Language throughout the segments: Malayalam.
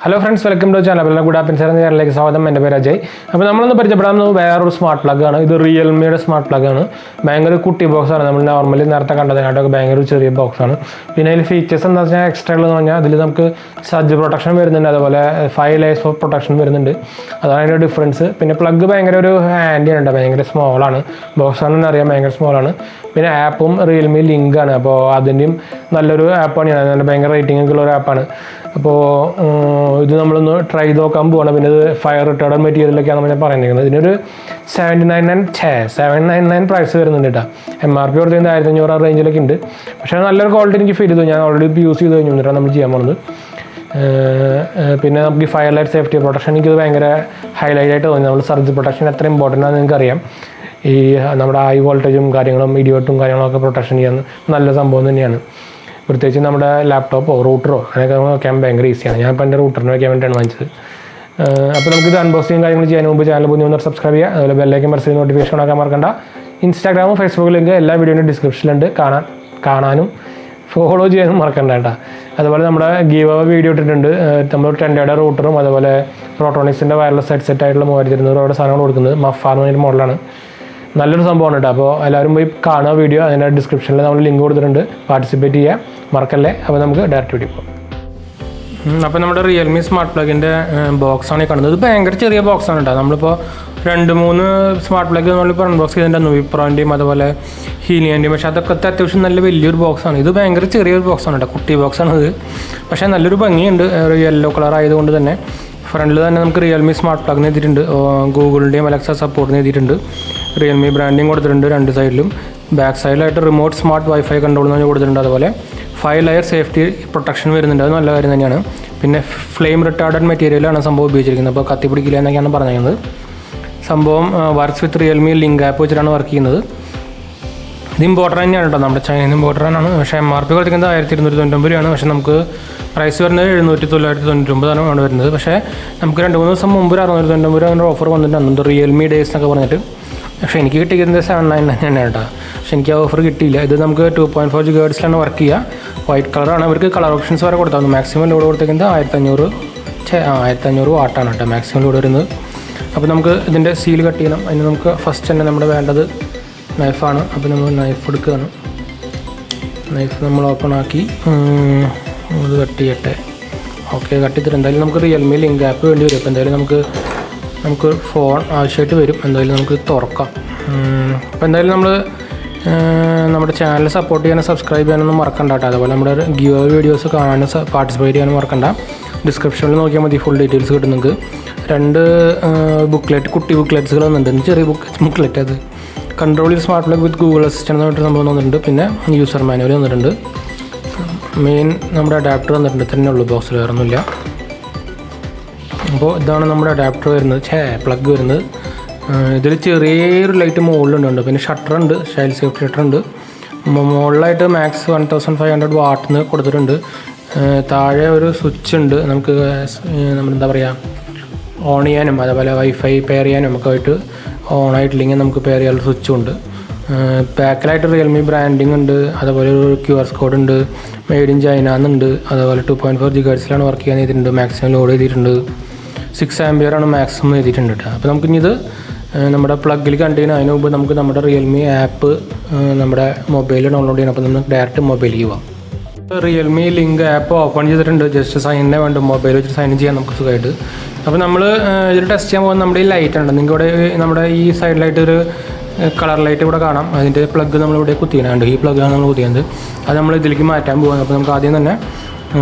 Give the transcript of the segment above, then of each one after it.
Hello friends, welcome to the channel. 𝙑𝙞𝙙𝙬𝙧𝙗 स्वागतം. എൻ്റെ പേര് അജയ്. അപ്പോൾ നമ്മളൊന്ന് പരിചയപ്പെടാവുന്നത് വേറൊരു സ്മാർട്ട് പ്ലഗ് ആണ്. ഇത് റിയൽമിയുടെ സ്മാർട്ട് പ്ലഗ് ആണ്. ഭയങ്കര കുട്ടി ബോക്സ് ആണ്. നമ്മൾ നോർമലി നേരത്തെ കണ്ടതിനായിട്ടൊക്കെ ഭയങ്കര ചെറിയ ബോക്സ് ആണ്. പിന്നെ അതിൽ ഫീച്ചേഴ്സ് എന്താ വെച്ചാൽ എക്സ്ട്രാ ഉള്ളതെന്ന് പറഞ്ഞാൽ അതിൽ നമുക്ക് സജ്ജ് പ്രൊട്ടക്ഷൻ വരുന്നുണ്ട്, അതുപോലെ 5 layers ഓഫ് പ്രൊട്ടക്ഷൻ വരുന്നുണ്ട്. അതാണ് അതിൻ്റെ ഡിഫറൻസ്. പിന്നെ പ്ലഗ് ഭയങ്കര ഒരു ഹാൻഡിയാണ്, ഭയങ്കര സ്മോളാണ്. ബോക്സ് ആണെന്ന് അറിയാം, ഭയങ്കര സ്മോളാണ്. പിന്നെ ആപ്പും റിയൽമി ലിങ്ക് ആണ്. അപ്പോൾ അതിൻ്റെയും നല്ലൊരു ആപ്പാണ്, നല്ല ഭയങ്കര റേറ്റിംഗ് ഒക്കെ ഉള്ള ഒരു ആപ്പാണ്. അപ്പോൾ ഇത് നമ്മളൊന്ന് ട്രൈ ചെയ്ത് നോക്കാൻ പോവാണ്. പിന്നെ ഇത് ഫയർ റിട്ടാർഡഡ് മെറ്റീരിയലൊക്കെയാണ് ഞാൻ പറഞ്ഞിരിക്കുന്നത്. ഇതിനൊരു 799 പ്രൈസ് വരുന്നുണ്ട് കേട്ടോ. MRP കൊടുത്തത് 1500 റേഞ്ചിലൊക്കെ ഉണ്ട്. പക്ഷേ നല്ലൊരു ക്വാളിറ്റി എനിക്ക് ഫീൽ ചെയ്തു. ഞാൻ ഓൾറെഡി യൂസ് ചെയ്ത് കഴിഞ്ഞു, എന്നിട്ടാണ് നമ്മൾ ചെയ്യാൻ പോകുന്നത്. പിന്നെ നമുക്ക് ഈ ഫയർ ലൈറ്റ് സേഫ്റ്റി പ്രൊട്ടക്ഷൻ എനിക്കത് ഭയങ്കര ഹൈലൈറ്റ് ആയിട്ട് തോന്നി. നമ്മൾ സർജ് പ്രൊട്ടക്ഷൻ എത്ര ഇമ്പോർട്ടൻ്റ് ആണെന്ന് നിങ്ങൾക്കറിയാം. ഈ നമ്മുടെ ഹൈ വോൾട്ടേജും കാര്യങ്ങളും ഇടിവെട്ടും കാര്യങ്ങളൊക്കെ പ്രൊട്ടക്ഷൻ ചെയ്യാൻ നല്ല സംഭവം തന്നെയാണ്. പ്രത്യേകിച്ച് നമ്മുടെ ലാപ്ടോപ്പോ റൂട്ടറോ അങ്ങനെയൊക്കെ വയ്ക്കാൻ ഭയങ്കര ഈസിയാണ്. ഞാൻ ഇപ്പോൾ എൻ്റെ റൂട്ടറിന് വയ്ക്കാൻ വേണ്ടിയിട്ടാണ് വാങ്ങിച്ചത്. അപ്പോൾ നമുക്കിത് അൺബോക്സിങ് കാര്യങ്ങൾ ചെയ്യാൻ മുമ്പ് ചാനൽ പുതിയ സബ്സ്ക്രൈബ് ചെയ്യുക, അതുപോലെ ബെല്ലൈക്കൻ പ്രസ് ചെയ്ത് നോട്ടിഫിക്കേഷൻ ആക്കാൻ മറക്കണ്ട. ഇൻസ്റ്റാഗ്രാമും ഫേസ്ബുക്ക് ലിങ്ക് എല്ലാ വീഡിയോയുടെ ഡിസ്ക്രിപ്ഷനിലുണ്ട്, കാണാനും ഫോളോ ചെയ്യാനും മറക്കണ്ട കേട്ടോ. അതുപോലെ നമ്മുടെ ഗീവ് അവേ വീഡിയോ ഇട്ടിട്ടുണ്ട്. നമ്മൾ 10 റൂട്ടറും അതുപോലെ പ്രോട്ടോണിക്സിൻ്റെ വയർലെസ് ഹെഡ്സെറ്റ് ആയിട്ടുള്ള 3200 സാധനങ്ങൾ കൊടുക്കുന്നത് മഫാർ എന്ന് പറഞ്ഞൊരു മോഡലാണ്. നല്ലൊരു സംഭവമാണ് കേട്ടോ. അപ്പോൾ എല്ലാവരും പോയി കാണുക വീഡിയോ. അതിൻ്റെ ഡിസ്ക്രിപ്ഷനിൽ നമ്മൾ ലിങ്ക് കൊടുത്തിട്ടുണ്ട്, പാർട്ടിസിപ്പേറ്റ് ചെയ്യുക മറക്കല്ലേ. അപ്പോൾ നമുക്ക് ഡയറക്റ്റ് വീഡിയോ പോകാം. അപ്പോൾ നമ്മുടെ റിയൽമി സ്മാർട്ട് പ്ലഗിൻ്റെ ബോക്സാണ് ഈ കാണുന്നത്. ഇത് ഭയങ്കര ചെറിയ ബോക്സാണ് കേട്ടോ. നമ്മളിപ്പോൾ 2-3 സ്മാർട്ട് പ്ലഗ് നമ്മളിപ്പോൾ അൺബോക്സ് ചെയ്തിട്ടുണ്ടായിരുന്നു, വിപ്രോൻ്റെയും അതുപോലെ ഹീലിയൻ്റെയും. പക്ഷേ അതൊക്കെ അത്യാവശ്യം നല്ല വലിയൊരു ബോക്സാണ്. ഇത് ഭയങ്കര ചെറിയൊരു ബോക്സാണ് കേട്ടോ, കുട്ടി ബോക്സാണ് ഇത്. പക്ഷേ നല്ലൊരു ഭംഗിയുണ്ട്, ഒരു യെല്ലോ കളർ ആയതുകൊണ്ട് തന്നെ. ഫ്രണ്ടിൽ തന്നെ നമുക്ക് റിയൽമി സ്മാർട്ട് പ്ലഗിന് എത്തിയിട്ടുണ്ട്, ഗൂഗിളിൻ്റെയും അലക്സ സപ്പോർട്ടിന് എത്തിയിട്ടുണ്ട്. റിയൽമി ബ്രാൻഡിങ് കൊടുത്തിട്ടുണ്ട് 2 സൈഡിലും. ബാക്ക് സൈഡിലായിട്ട് റിമോട്ട് സ്മാർട്ട് വൈഫൈ കൺട്രോൾ എന്ന് കൊടുത്തിട്ടുണ്ട്. അതുപോലെ 5 layer സേഫ്റ്റി പ്രൊട്ടക്ഷൻ വരുന്നുണ്ട്, അത് നല്ല കാര്യം തന്നെയാണ്. പിന്നെ ഫ്ലെയിം റിട്ടാർഡഡ് മെറ്റീരിയലാണ് സംഭവം ഉപയോഗിച്ചിരിക്കുന്നത്, അപ്പോൾ കത്തി പിടിക്കില്ല എന്നൊക്കെയാണ് പറഞ്ഞിരിക്കുന്നത്. സംഭവം വർക്ക്സ് വിത്ത് റിയൽമി ലിങ്ക് ആപ്പ് വെച്ചിട്ടാണ് വർക്ക് ചെയ്യുന്നത്. ഇത് ഇമ്പോർട്ടൻ്റ് തന്നെയാണ് കേട്ടോ, നമ്മുടെ ചൈനയിൽ ഇമ്പോർട്ടൻ്റ് ആണ്. പക്ഷേ MRP കൊടുക്കുന്നത് 1299 രൂപയാണ്. പക്ഷേ നമുക്ക് പ്രൈസ് വരുന്നത് 700-999 ആണ് വരുന്നത്. പക്ഷേ നമുക്ക് 2-3 ദിവസം മുമ്പ് 699 രൂപ അങ്ങനെ ഓഫർ വന്നിട്ടുണ്ട്, റിയൽമി ഡേയ്സ് എന്നൊക്കെ പറഞ്ഞിട്ട്. പക്ഷേ എനിക്ക് കിട്ടിയിരിക്കുന്നത് 799 തന്നെയാണ് കേട്ടോ. പക്ഷേ എനിക്ക് ആ ഓഫർ കിട്ടിയില്ല. ഇത് നമുക്ക് 2.4 GHz വർക്ക് ചെയ്യുക. വൈറ്റ് കളറാണ്. അവർക്ക് കളർ ഓപ്ഷൻസ് വരെ കൊടുത്താൽ മാക്സിമം ലോഡ് കൊടുത്തേക്കുന്നത് 1500 വാട്ടാണ് കേട്ടോ മാക്സിമം ലോഡ് വരുന്നത്. അപ്പോൾ നമുക്ക് ഇതിൻ്റെ സീൽ കട്ട് ചെയ്യണം. അതിന് നമുക്ക് ഫസ്റ്റ് തന്നെ നമ്മുടെ വേണ്ടത് നൈഫാണ്. അപ്പോൾ നമ്മൾ നൈഫ് എടുക്കുകയാണ്. നൈഫ് നമ്മൾ ഓപ്പൺ ആക്കി ഇത് കട്ട് ചെയ്യട്ടെ. ഓക്കെ, കട്ട് ചെയ്തിട്ട് എന്തായാലും നമുക്ക് റിയൽമി ലിങ്ക് ആപ്പ് വേണ്ടി വരും. അപ്പോൾ എന്തായാലും നമുക്ക് ഫോൺ ആവശ്യമായിട്ട് വരും. എന്തായാലും നമുക്ക് തുറക്കാം. അപ്പോൾ എന്തായാലും നമ്മൾ നമ്മുടെ ചാനൽ സപ്പോർട്ട് ചെയ്യാനും സബ്സ്ക്രൈബ് ചെയ്യാനൊന്നും മറക്കണ്ട കേട്ടോ. അതുപോലെ നമ്മുടെ ഗീവ് അവേ വീഡിയോസ് കാണാനും പാർട്ടിസിപ്പേറ്റ് ചെയ്യാനും മറക്കണ്ട. ഡിസ്ക്രിപ്ഷനിൽ നോക്കിയാൽ മതി, ഫുൾ ഡീറ്റെയിൽസ് കിട്ടും നിങ്ങൾക്ക്. 2 ബുക്ക്ലെറ്റ്, കുട്ടി ബുക്ക്ലെറ്റ്സുകൾ വന്നിട്ടുണ്ട്, ചെറിയ ബുക്ക്ലെറ്റ്. അത് control smart plug with Google assistant എന്ന് പറഞ്ഞിട്ട് സംഭവം വന്നിട്ടുണ്ട്. പിന്നെ യൂസർ മാനുവൽ വന്നിട്ടുണ്ട്. മെയിൻ നമ്മുടെ അഡാപ്റ്റർ വന്നിട്ടുണ്ട്, തന്നെ ഉള്ളൂ ബോക്സിൽ, വേറെ ഒന്നുമില്ല. അപ്പോൾ ഇതാണ് നമ്മുടെ അഡാപ്റ്റർ വരുന്നത്, പ്ലഗ് വരുന്നത്. ഇതിൽ ചെറിയൊരു ലൈറ്റ് മുകളിലുണ്ട്. പിന്നെ ഷട്ടറുണ്ട്, ചൈൽഡ് സേഫ്റ്റി ഷട്ടറുണ്ട്. മുകളിലായിട്ട് മാക്സ് 1500 വാട്ടിന് കൊടുത്തിട്ടുണ്ട്. താഴെ ഒരു സ്വിച്ച് ഉണ്ട്, നമുക്ക് നമ്മളെന്താ പറയുക ഓൺ ചെയ്യാനും അതുപോലെ വൈഫൈ പെയർ ചെയ്യാനും ഒക്കെ ആയിട്ട്. ഓണായിട്ടില്ലെങ്കിൽ നമുക്ക് പെയർ ചെയ്യാനുള്ള സ്വിച്ചും ഉണ്ട്. ബാക്കിലായിട്ട് റിയൽമി ബ്രാൻഡിങ് ഉണ്ട്, അതുപോലെ ഒരു QR കോഡ് ഉണ്ട്, മെയ്ഡ് ഇൻ ചൈന എന്നുണ്ട്. അതുപോലെ 2.4 GHz വർക്ക് ചെയ്യാൻ എഴുതിയിട്ടുണ്ട്, മാക്സിമം ലോഡ് ചെയ്തിട്ടുണ്ട്. 6 ആംപിയർ ആണ് മാക്സിമം എഴുതിയിട്ടുണ്ട് കേട്ടോ. അപ്പോൾ നമുക്കിത് നമ്മുടെ പ്ലഗിൽ കണ്ടിന് അതിന് മുമ്പ് നമുക്ക് നമ്മുടെ റിയൽമി ആപ്പ് നമ്മുടെ മൊബൈലിൽ ഡൗൺലോഡ് ചെയ്യണം. അപ്പോൾ നമുക്ക് ഡയറക്റ്റ് മൊബൈലിൽ പോവാം. റിയൽമി ലിങ്ക് ആപ്പ് ഓപ്പൺ ചെയ്തിട്ടുണ്ട്. ജസ്റ്റ് സൈനിനെ വേണ്ട, മൊബൈൽ വെച്ച് സൈൻ ചെയ്യാൻ നമുക്ക് സുഖമായിട്ട്. അപ്പോൾ നമ്മൾ ഇതിൽ ടെസ്റ്റ് ചെയ്യാൻ പോകുന്നത് നമ്മുടെ ഈ ലൈറ്റ് ഉണ്ട്. നിങ്ങളുടെ നമ്മുടെ ഈ സൈഡിലായിട്ട് ഒരു കളർ ലൈറ്റ് ഇവിടെ കാണാം. അതിൻ്റെ പ്ലഗ് നമ്മളിവിടെ കുത്തിയാണ്, ഈ പ്ലഗാണ് നമ്മൾ കുത്തിയത്. അത് നമ്മൾ ഇതിലേക്ക് മാറ്റാൻ പോകുന്നത്. അപ്പോൾ നമുക്ക് ആദ്യം തന്നെ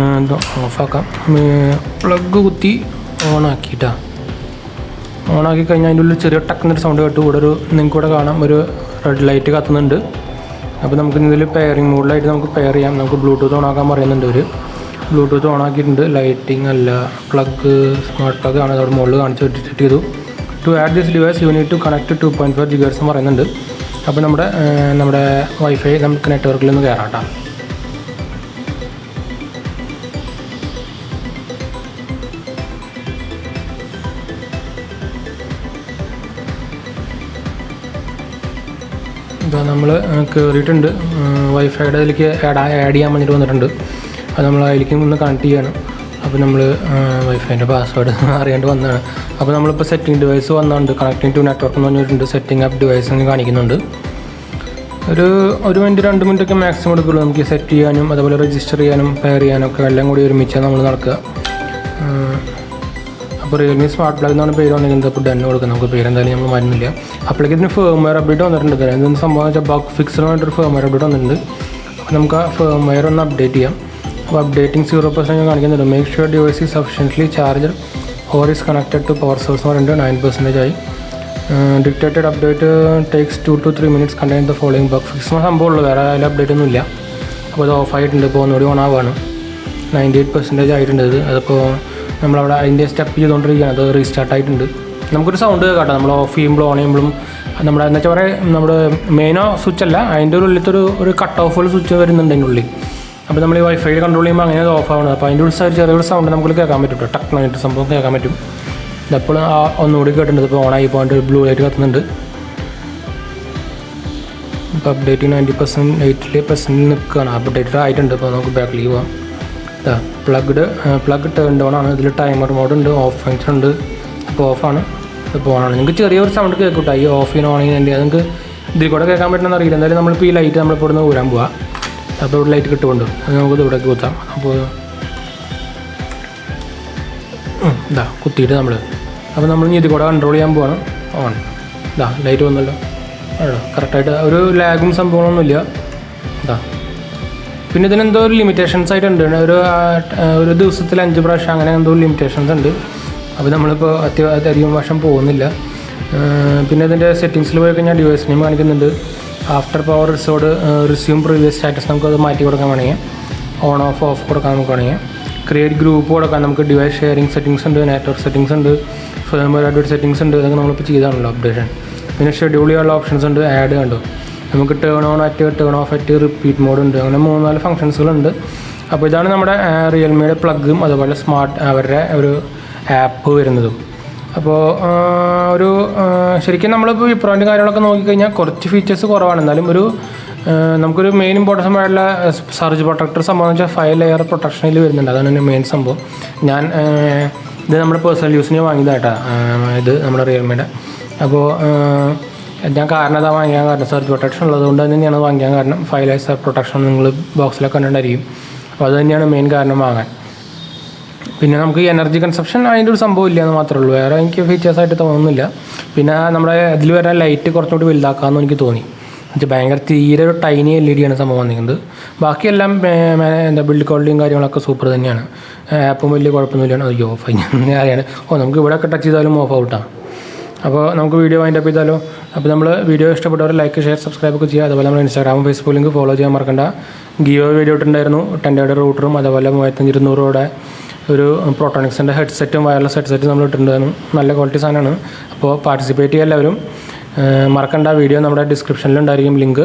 ഓഫാക്കാം. പ്ലഗ് കുത്തി ഓണാക്കിയിട്ടാണ്. ഓണാക്കി കഴിഞ്ഞാൽ അതിൻ്റെ ഉള്ളിൽ ചെറിയ ടക്കുന്നൊരു സൗണ്ട് കേട്ടു. ഇവിടെ നിങ്ങൾക്ക് ഇവിടെ കാണാം ഒരു റെഡ് ലൈറ്റ് കത്തുന്നുണ്ട്. അപ്പോൾ നമുക്ക് ഇതിൽ പെയറിങ് മോഡിലായിട്ട് നമുക്ക് പെയർ ചെയ്യാം. നമുക്ക് ബ്ലൂടൂത്ത് ഓണാക്കാൻ പറയുന്നുണ്ട്. ഒരു ബ്ലൂടൂത്ത് ഓണാക്കിയിട്ടുണ്ട്. ലൈറ്റിംഗ് അല്ല, പ്ലഗ് സ്മാർട്ട് പ്ലഗ് ആണ് അവിടെ മുകളിൽ കാണിച്ച് സെറ്റ് ചെയ്തു. To add this device you need to connect 2.4 GHz എന്ന് പറയുന്നുണ്ട്. അപ്പോൾ നമ്മുടെ വൈഫൈ നമുക്ക് നെറ്റ്വർക്കിൽ നിന്ന് കയറാം കേട്ടോ. ഇപ്പോൾ നമ്മൾ കയറിയിട്ടുണ്ട്. വൈഫൈയുടെ അതിലേക്ക് ആഡ് ചെയ്യാൻ വേണ്ടിയിട്ട് വന്നിട്ടുണ്ട്. അത് നമ്മൾ അതിലേക്ക് ഒന്ന് കണക്ട് ചെയ്യണം. അപ്പോൾ നമ്മൾ വൈഫൈൻ്റെ പാസ്വേഡ് അറിയാണ്ട് വന്നതാണ്. അപ്പോൾ നമ്മളിപ്പോൾ സെറ്റിംഗ് ഡിവൈസ് വന്നുകൊണ്ട് കണക്റ്റിംഗ് ടു നെറ്റ്വർക്ക് എന്ന് പറഞ്ഞിട്ടുണ്ട്. സെറ്റിംഗ് ആപ്പ് ഡിവൈസ് എന്ന് കാണിക്കുന്നുണ്ട്. ഒരു മിനിറ്റ് 2 മിനിറ്റൊക്കെ മാക്സിമം എടുക്കുള്ളൂ നമുക്ക് സെറ്റ് ചെയ്യാനും അതുപോലെ രജിസ്റ്റർ ചെയ്യാനും പെയർ ചെയ്യാനൊക്കെ എല്ലാം കൂടി ഒരുമിച്ചാണ് നമ്മൾ നടക്കുക. അപ്പോൾ റിയൽമി സ്മാർട്ട് പ്ലഗ് എന്നാണ് പേര് വന്നിരിക്കുന്നത്. ഇപ്പോൾ ഡെന്ന് കൊടുക്കുക, നമുക്ക് പേര് എന്തായാലും നമ്മൾ മാറ്റുന്നില്ല. അപ്പോഴേക്ക് ഇതിന് ഫേംവെയർ അപ്ഡേറ്റ് വന്നിട്ടുണ്ട്. എന്തെന്ന് സംഭവം വെച്ചാൽ ബഗ് ഫിക്സ് പറഞ്ഞിട്ടൊരു ഫേംവെയർ അപ്ഡേറ്റ് വന്നിട്ടുണ്ട്. അപ്പോൾ നമുക്ക് ആ ഫേംവെയർ ഒന്ന് അപ്ഡേറ്റ് ചെയ്യാം. അപ്പോൾ അപ്ഡേറ്റിംഗ് 0% കാണിക്കുന്നുണ്ട്. Make sure device is sufficiently charger or is connected to power source എന്ന് പറഞ്ഞിട്ട് 9% ആയി. Dictated update takes 2 to 3 minutes contain the following bug fix എന്ന സംഭവമുള്ളൂ, വേറെ അതിൽ അപ്ഡേറ്റ് ഒന്നും ഇല്ല. അപ്പോൾ അത് ഓഫായിട്ടുണ്ട്. ഇപ്പോൾ ഒന്നുകൂടി ഓൺ ആവുകയാണ്. 98% ആയിട്ടുണ്ട് ഇത്. അതിപ്പോൾ നമ്മളവിടെ അതിൻ്റെ സ്റ്റെപ്പ് ചെയ്തുകൊണ്ടിരിക്കുകയാണ്. അത് റീസ്റ്റാർട്ട് ആയിട്ടുണ്ട്. നമുക്കൊരു സൗണ്ട് കേട്ടോ നമ്മൾ ഓഫ് ചെയ്യുമ്പോഴും ഓൺ ചെയ്യുമ്പോഴും. നമ്മുടെ എന്ന് വെച്ചാൽ പറയുക നമ്മുടെ മെയിനോ സ്വിച്ച് അല്ല, അതിൻ്റെ ഉള്ളിലത്തെ ഒരു കട്ട് ഓഫ് പോലെ സ്വിച്ച് വരുന്നുണ്ട് അതിൻ്റെ ഉള്ളിൽ. അപ്പോൾ നമ്മൾ ഈ വൈഫൈയിൽ കൺട്രോൾ ചെയ്യുമ്പോൾ അങ്ങനെ അത് ഓഫ് ആവുന്നത്. അപ്പോൾ അതിൻ്റെ ഉള്ളിൽ ചെറിയൊരു സൗണ്ട് നമുക്ക് കേൾക്കാൻ പറ്റും കേട്ടോ. ടക്നായിട്ട് സംഭവം കേൾക്കാൻ പറ്റും. ഇതെപ്പോൾ ഒന്നുകൂടി കേട്ടിട്ടുണ്ട്. ഇപ്പോൾ ഓണായി പോയിട്ട് ബ്ലൂ ലൈറ്റ് കത്തുന്നുണ്ട്. ഇപ്പോൾ അപ്ഡേറ്റ് 98% നിൽക്കുകയാണ്. അപ്ഡേറ്റഡ് ആയിട്ടുണ്ട്. ഇപ്പോൾ നമുക്ക് ബാക്കിലേക്ക് പോകാം. പ്ലഗ് ടേൺ ഡൗൺ ആണ്. ഇതിൽ ടൈമർ മോഡ് ഉണ്ട്, ഓഫ് ഫങ്ഷൻ ഉണ്ട്. ഇപ്പോൾ ഓഫാണ്, ഇപ്പോൾ ഓണാണ്. നിങ്ങൾക്ക് ചെറിയൊരു സൗണ്ട് കേൾക്കൂട്ടോ ഈ ഓഫ് ചെയ്യുന്ന ഓൺ ചെയ്യുന്നതിൻ്റെ. അത് നിങ്ങൾക്ക് ഇതിൽ കൂടെ കേൾക്കാൻ പറ്റുമെന്ന് അറിയില്ല. എന്തായാലും നമ്മളിപ്പോൾ ഈ ലൈറ്റ് നമ്മളിപ്പോൾ ഇവിടുന്ന് ഊരാൻ പോവാം. അപ്പോൾ ഇവിടെ ലൈറ്റ് കിട്ടുകൊണ്ട് അത് നമുക്ക് ഇവിടേക്ക് കുത്താം. അപ്പോൾ കുത്തിയിട്ട് അപ്പോൾ നമ്മൾ ഇനി ഇതിൽ കൂടെ കൺട്രോൾ ചെയ്യാൻ പോവാണ്. ഓൺ ലൈറ്റ് വന്നല്ലോ. കറക്റ്റായിട്ട് ഒരു ലാഗും സംഭവങ്ങളൊന്നുമില്ല. പിന്നെ ഇതിനെന്തോ ഒരു ലിമിറ്റേഷൻസ് ആയിട്ടുണ്ട്. ഒരു ദിവസത്തിൽ 5 പ്രാവശ്യം അങ്ങനെ എന്തോ ലിമിറ്റേഷൻസ് ഉണ്ട്. അപ്പോൾ നമ്മളിപ്പോൾ അധികം വർഷം പോകുന്നില്ല. പിന്നെ ഇതിൻ്റെ സെറ്റിങ്സിൽ പോയി കഴിഞ്ഞാൽ ഡിവൈസ് നെയിം കാണിക്കുന്നുണ്ട്. After power resume previous status നമുക്കത് മാറ്റി കൊടുക്കാൻ വേണമെങ്കിൽ ഓൺ ഓഫ് കൊടുക്കാൻ നമുക്ക് വേണമെങ്കിൽ ക്രിയേറ്റ് ഗ്രൂപ്പ് കൊടുക്കാൻ നമുക്ക് ഡിവൈസ് ഷെയറിംഗ് സെറ്റിങ്സ് ഉണ്ട്, നെറ്റ്വർക്ക് സെറ്റിങ്സ് ഉണ്ട്, ഫേംവെയർ അപ്ഡേറ്റ് സെറ്റിങ്സ് ഉണ്ട്. ഇതൊക്കെ നമ്മളിപ്പോൾ ചെയ്താണല്ലോ അപ്ഡേഷൻ. പിന്നെ ഷെഡ്യൂൾ ചെയ്യാനുള്ള ഓപ്ഷൻസ് ഉണ്ട്, ആഡ് കണ്ടു. നമുക്ക് turn on at, turn off at, repeat mode ഉണ്ട്. അങ്ങനെ 3-4 ഫംഗ്ഷൻസുകളുണ്ട്. അപ്പോൾ ഇതാണ് നമ്മുടെ റിയൽമിയുടെ പ്ലഗും അതുപോലെ അവരുടെ ഒരു ആപ്പ് വരുന്നതും. അപ്പോൾ ശരിക്കും നമ്മളിപ്പോൾ വിപ്രോൻ്റെ കാര്യങ്ങളൊക്കെ നോക്കിക്കഴിഞ്ഞാൽ കുറച്ച് ഫീച്ചേഴ്സ് കുറവാണ്. എന്നാലും നമുക്കൊരു മെയിൻ ഇമ്പോർട്ടൻസ് ആയിട്ടുള്ള സർജ് പ്രൊട്ടക്ടർ സംഭവം എന്ന് വെച്ചാൽ 5 ലെയർ പ്രൊട്ടക്ഷനിൽ വരുന്നുണ്ട്. അതാണ് എൻ്റെ മെയിൻ സംഭവം. ഇത് നമ്മുടെ പേഴ്സണൽ യൂസിന് വാങ്ങിയതായിട്ടാണ് ഇത് നമ്മുടെ റിയൽമിയുടെ. അപ്പോൾ ഞാൻ കാരണം അതാ വാങ്ങിക്കാൻ കാരണം സർജ് പ്രൊട്ടക്ഷൻ ഉള്ളതുകൊണ്ട് തന്നെയാണ് വാങ്ങിക്കാൻ കാരണം. 5 ലെയർ പ്രൊട്ടക്ഷൻ നിങ്ങൾ ബോക്സിലൊക്കെ കണ്ടിട്ടുണ്ടായിരിക്കും. അപ്പോൾ അത് തന്നെയാണ് മെയിൻ കാരണം വാങ്ങാൻ. പിന്നെ നമുക്ക് ഈ എനർജി കൺസപ്ഷൻ അതിൻ്റെ ഒരു സംഭവം ഇല്ല എന്ന് മാത്രമേ ഉള്ളൂ. വേറെ എനിക്ക് ഫീച്ചേഴ്സായിട്ട് തോന്നുന്നില്ല. പിന്നെ നമ്മുടെ ഇതിൽ വരുന്ന ലൈറ്റ് കുറച്ചുകൂടി വലുതാക്കാമെന്ന് എനിക്ക് തോന്നി. എന്നുവെച്ചാൽ ഭയങ്കര തീരെ ഒരു ടൈനി LED ആണ് സംഭവം വന്നിരിക്കുന്നത്. ബാക്കിയെല്ലാം ബിൽഡ് ക്വാളിറ്റിയും കാര്യങ്ങളൊക്കെ സൂപ്പർ തന്നെയാണ്. ആപ്പും വലിയ കുഴപ്പമൊന്നുമില്ലാണ്. അത് ഓഫ് ആയി അറിയാണ്. നമുക്ക് ഇവിടെ ടച്ച് ചെയ്താലും ഓഫ് ഔട്ടാണ്. അപ്പോൾ നമുക്ക് വീഡിയോ വൈൻഡ് അപ്പ് ചെയ്താലോ. അപ്പോൾ നമ്മൾ വീഡിയോ ഇഷ്ടപ്പെട്ടവർ ലൈക്ക്, ഷെയർ, സബ്സ്ക്രൈബ് ഒക്കെ ചെയ്യുക. അതുപോലെ നമ്മൾ ഇൻസ്റ്റാഗ്രാമും ഫേസ്ബുക്ക് ലിങ്ക് ഫോളോ ചെയ്യാൻ മറക്കണ്ട. ഗിയോ വീഡിയോ ഇട്ടുണ്ടായിരുന്നു 10 റൂട്ടറും അതുപോലെ 3200 ഒരു പ്രോട്ടോണിക്സിൻ്റെ ഹെഡ്സെറ്റും വയർലെസ് ഹെഡ്സെറ്റും നമ്മൾ ഇട്ടിട്ടുണ്ടായിരുന്നു. നല്ല ക്വാളിറ്റി സാധനമാണ്. അപ്പോൾ പാർട്ടിസിപ്പേറ്റ് ചെയ്യുക എല്ലാവരും. മറക്കണ്ട, വീഡിയോ നമ്മുടെ ഡിസ്ക്രിപ്ഷനിലുണ്ടായിരിക്കും ലിങ്ക്,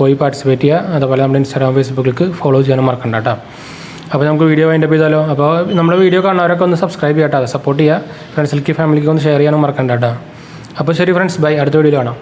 പോയി പാർട്ടിസിപ്പേറ്റ് ചെയ്യുക. അതുപോലെ നമ്മുടെ ഇൻസ്റ്റാഗ്രാം ഫേസ്ബുക്കിലേക്ക് ഫോളോ ചെയ്യാനും മറക്കണ്ട കേട്ടോ. അപ്പോൾ നമുക്ക് വീഡിയോ വൈൻഡ് അപ്പ് ചെയ്താലോ. അപ്പോൾ നമ്മുടെ വീഡിയോ കാണുന്നവരൊക്കെ ഒന്ന് സബ്സ്ക്രൈബ് ചെയ്യാം കേട്ടോ, സപ്പോർട്ട് ചെയ്യുക. ഫ്രണ്ട്സിലേക്ക് ഫാമിലിക്ക് ഒന്ന് ഷെയർ ചെയ്യാനും മറക്കണ്ട കേട്ടോ. അപ്പോൾ ശരി ഫ്രണ്ട്സ്, ബൈ. അടുത്ത വീഡിയോയിൽ കാണാം.